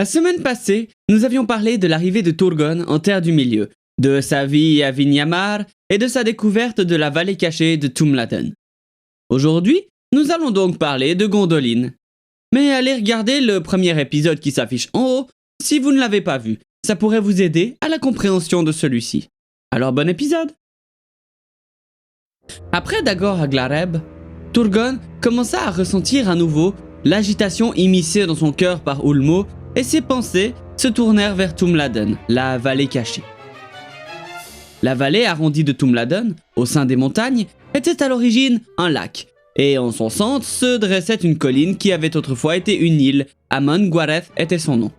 La semaine passée, nous avions parlé de l'arrivée de Turgon en Terre du Milieu, de sa vie à Vinyamar et de sa découverte de la vallée cachée de Tumladen. Aujourd'hui, nous allons donc parler de Gondolin. Mais allez regarder le premier épisode qui s'affiche en haut si vous ne l'avez pas vu. Ça pourrait vous aider à la compréhension de celui-ci. Alors bon épisode! Après Dagor Aglareb, Turgon commença à ressentir à nouveau l'agitation immiscée dans son cœur par Ulmo et ses pensées se tournèrent vers Tumladen, la vallée cachée. La vallée arrondie de Tumladen, au sein des montagnes, était à l'origine un lac, et en son centre se dressait une colline qui avait autrefois été une île, Amon Gwareth était son nom.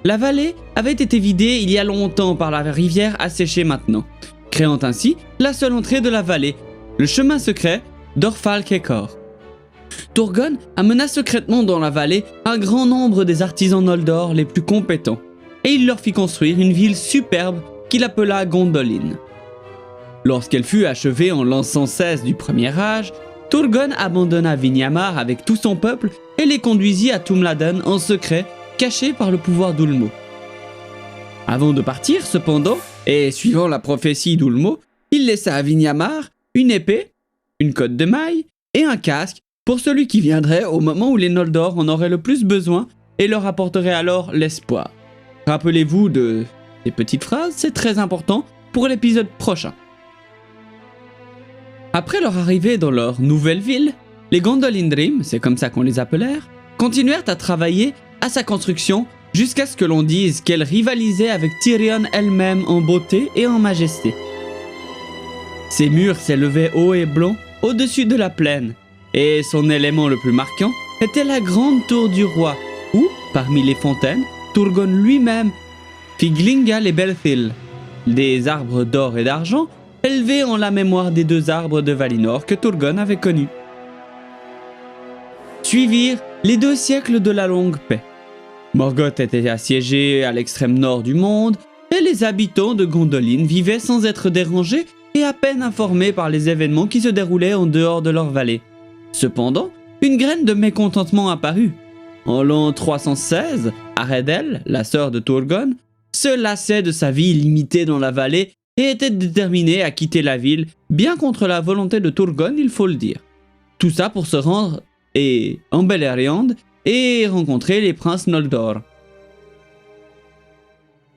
La vallée avait été vidée il y a longtemps par la rivière asséchée maintenant, créant ainsi la seule entrée de la vallée, le chemin secret d'Orfalkekor. Turgon amena secrètement dans la vallée un grand nombre des artisans Noldor les plus compétents, et il leur fit construire une ville superbe qu'il appela Gondolin. Lorsqu'elle fut achevée en l'an 116 du premier âge, Turgon abandonna Vinyamar avec tout son peuple et les conduisit à Tumladen en secret, caché par le pouvoir d'Ulmo. Avant de partir, cependant, et suivant la prophétie d'Ulmo, il laissa à Vinyamar une épée, une cotte de mailles et un casque pour celui qui viendrait au moment où les Noldor en auraient le plus besoin et leur apporterait alors l'espoir. Rappelez-vous de ces petites phrases, c'est très important pour l'épisode prochain. Après leur arrivée dans leur nouvelle ville, les Gondolindrim, c'est comme ça qu'on les appelait, continuèrent à travailler à sa construction jusqu'à ce que l'on dise qu'elle rivalisait avec Tirion elle-même en beauté et en majesté. Ses murs s'élevaient hauts et blonds au-dessus de la plaine, et son élément le plus marquant était la grande tour du roi, où, parmi les fontaines, Turgon lui-même fit Glingal et Belthil, des arbres d'or et d'argent, élevés en la mémoire des deux arbres de Valinor que Turgon avait connus. Suivirent les 2 siècles de la longue paix. Morgoth était assiégée à l'extrême nord du monde, et les habitants de Gondolin vivaient sans être dérangés et à peine informés par les événements qui se déroulaient en dehors de leur vallée. Cependant, une graine de mécontentement apparut. En l'an 316, Aredel, la sœur de Turgon, se lassait de sa vie limitée dans la vallée et était déterminée à quitter la ville, bien contre la volonté de Turgon, il faut le dire. Tout ça pour se rendre en Beleriand et rencontrer les princes Noldor.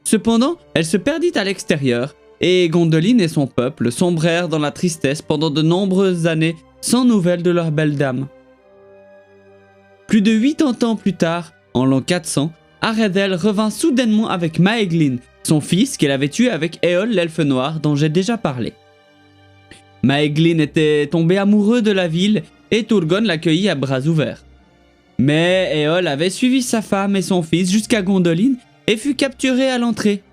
Cependant, elle se perdit à l'extérieur, et Gondolin et son peuple sombrèrent dans la tristesse pendant de nombreuses années sans nouvelles de leur belle dame. Plus de 80 ans plus tard, en l'an 400, Aredel revint soudainement avec Maeglin, son fils qu'elle avait tué avec Éol l'elfe noir dont j'ai déjà parlé. Maeglin était tombé amoureux de la ville et Turgon l'accueillit à bras ouverts. Mais Éol avait suivi sa femme et son fils jusqu'à Gondolin et fut capturé à l'entrée.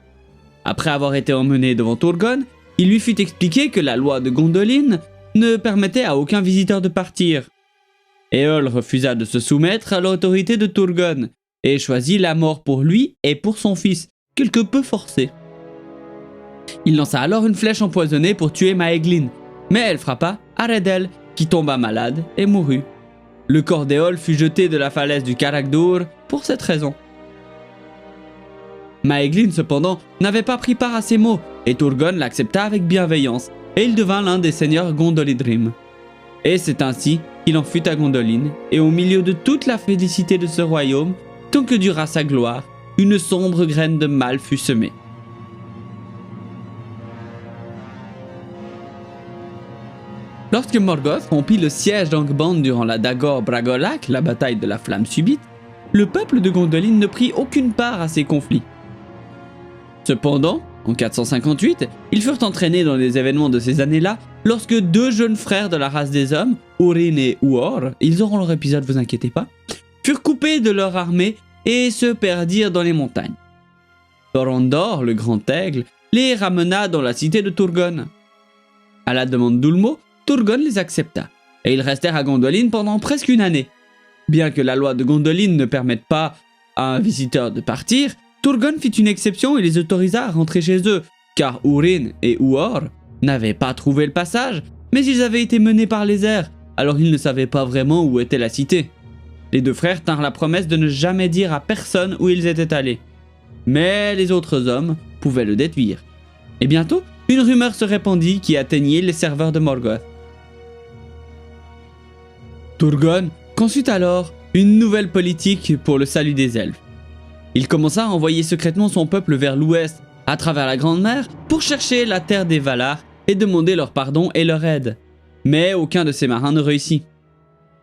Après avoir été emmené devant Turgon, il lui fut expliqué que la loi de Gondolin ne permettait à aucun visiteur de partir. Éol refusa de se soumettre à l'autorité de Turgon et choisit la mort pour lui et pour son fils, quelque peu forcé. Il lança alors une flèche empoisonnée pour tuer Maeglin, mais elle frappa Aredel, qui tomba malade et mourut. Le corps d'Éol fut jeté de la falaise du Caradhûr pour cette raison. Maeglin, cependant, n'avait pas pris part à ces maux, et Turgon l'accepta avec bienveillance, et il devint l'un des seigneurs Gondolindrim. Et c'est ainsi qu'il en fut à Gondolin, et au milieu de toute la félicité de ce royaume, tant que dura sa gloire, une sombre graine de mal fut semée. Lorsque Morgoth rompit le siège d'Angband durant la Dagor Bragolak, la bataille de la flamme subite, le peuple de Gondolin ne prit aucune part à ces conflits. Cependant, en 458, ils furent entraînés dans les événements de ces années-là lorsque 2 jeunes frères de la race des hommes, Urin et Uor, ils auront leur épisode, vous inquiétez pas, furent coupés de leur armée et se perdirent dans les montagnes. Thorondor, le grand aigle, les ramena dans la cité de Turgon. À la demande d'Ulmo, Turgon les accepta, et ils restèrent à Gondolin pendant presque une année. Bien que la loi de Gondolin ne permette pas à un visiteur de partir, Turgon fit une exception et les autorisa à rentrer chez eux, car Urin et Uor n'avaient pas trouvé le passage, mais ils avaient été menés par les airs, alors ils ne savaient pas vraiment où était la cité. Les deux frères tinrent la promesse de ne jamais dire à personne où ils étaient allés. Mais les autres hommes pouvaient le déduire. Et bientôt, une rumeur se répandit qui atteignit les serveurs de Morgoth. Turgon conçut alors une nouvelle politique pour le salut des elfes. Il commença à envoyer secrètement son peuple vers l'ouest, à travers la Grande Mer, pour chercher la terre des Valar et demander leur pardon et leur aide. Mais aucun de ces marins ne réussit.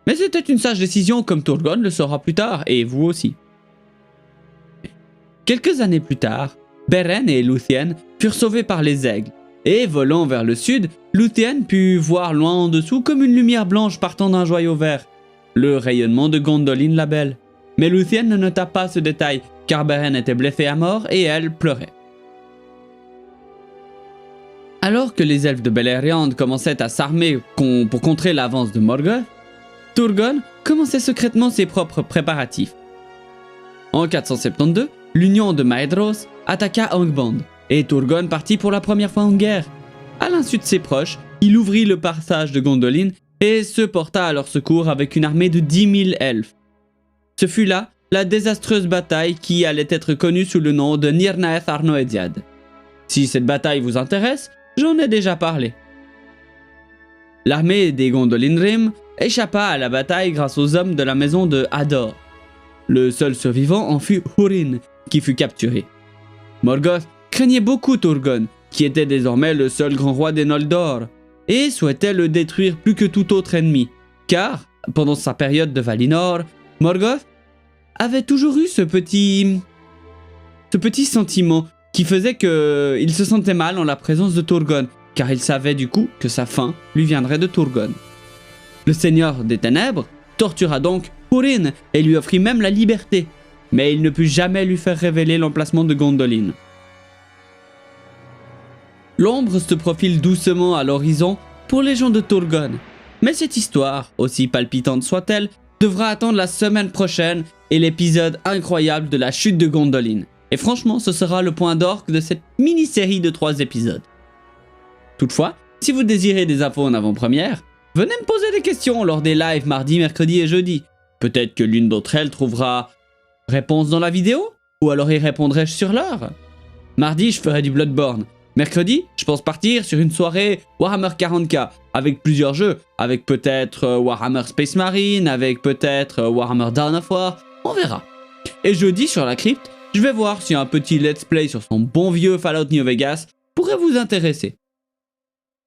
Mais c'était une sage décision, comme Turgon le saura plus tard, et vous aussi. Quelques années plus tard, Beren et Luthien furent sauvés par les aigles, et volant vers le sud, Luthien put voir loin en dessous comme une lumière blanche partant d'un joyau vert, le rayonnement de Gondolin la Belle. Mais Luthien ne nota pas ce détail, car Beren était blessée à mort et elle pleurait. Alors que les elfes de Beleriand commençaient à s'armer pour contrer l'avance de Morgoth, Turgon commençait secrètement ses propres préparatifs. En 472, l'union de Maedhros attaqua Angband, et Turgon partit pour la première fois en guerre. À l'insu de ses proches, il ouvrit le passage de Gondolin et se porta à leur secours avec une armée de 10 000 elfes. Ce fut là la désastreuse bataille qui allait être connue sous le nom de Nirnaeth Arnoediad. Si cette bataille vous intéresse, j'en ai déjà parlé. L'armée des Gondolinrim échappa à la bataille grâce aux hommes de la maison de Hador. Le seul survivant en fut Húrin, qui fut capturé. Morgoth craignait beaucoup Turgon, qui était désormais le seul grand roi des Noldor, et souhaitait le détruire plus que tout autre ennemi, car, pendant sa période de Valinor, Morgoth avait toujours eu ce petit sentiment qui faisait qu'il se sentait mal en la présence de Turgon, car il savait du coup que sa fin lui viendrait de Turgon. Le Seigneur des Ténèbres tortura donc Húrin et lui offrit même la liberté, mais il ne put jamais lui faire révéler l'emplacement de Gondolin. L'ombre se profile doucement à l'horizon pour les gens de Turgon, mais cette histoire, aussi palpitante soit-elle, devra attendre la semaine prochaine et l'épisode incroyable de la chute de Gondolin. Et franchement, ce sera le point d'orgue de cette mini-série de 3 épisodes. Toutefois, si vous désirez des infos en avant-première, venez me poser des questions lors des lives mardi, mercredi et jeudi. Peut-être que l'une d'entre elles trouvera réponse dans la vidéo, ou alors y répondrai-je sur l'heure. Mardi, je ferai du Bloodborne. Mercredi, je pense partir sur une soirée Warhammer 40k, avec plusieurs jeux, avec peut-être Warhammer Space Marine, avec peut-être Warhammer Dawn of War, on verra. Et jeudi, sur la crypte, je vais voir si un petit let's play sur son bon vieux Fallout New Vegas pourrait vous intéresser.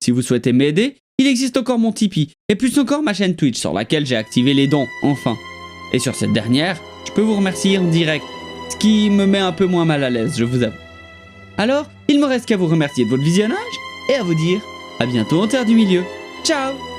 Si vous souhaitez m'aider, il existe encore mon Tipeee, et plus encore ma chaîne Twitch sur laquelle j'ai activé les dons, enfin. Et sur cette dernière, je peux vous remercier en direct, ce qui me met un peu moins mal à l'aise, je vous avoue. Alors, il me reste qu'à vous remercier de votre visionnage, et à vous dire à bientôt en Terre du Milieu. Ciao!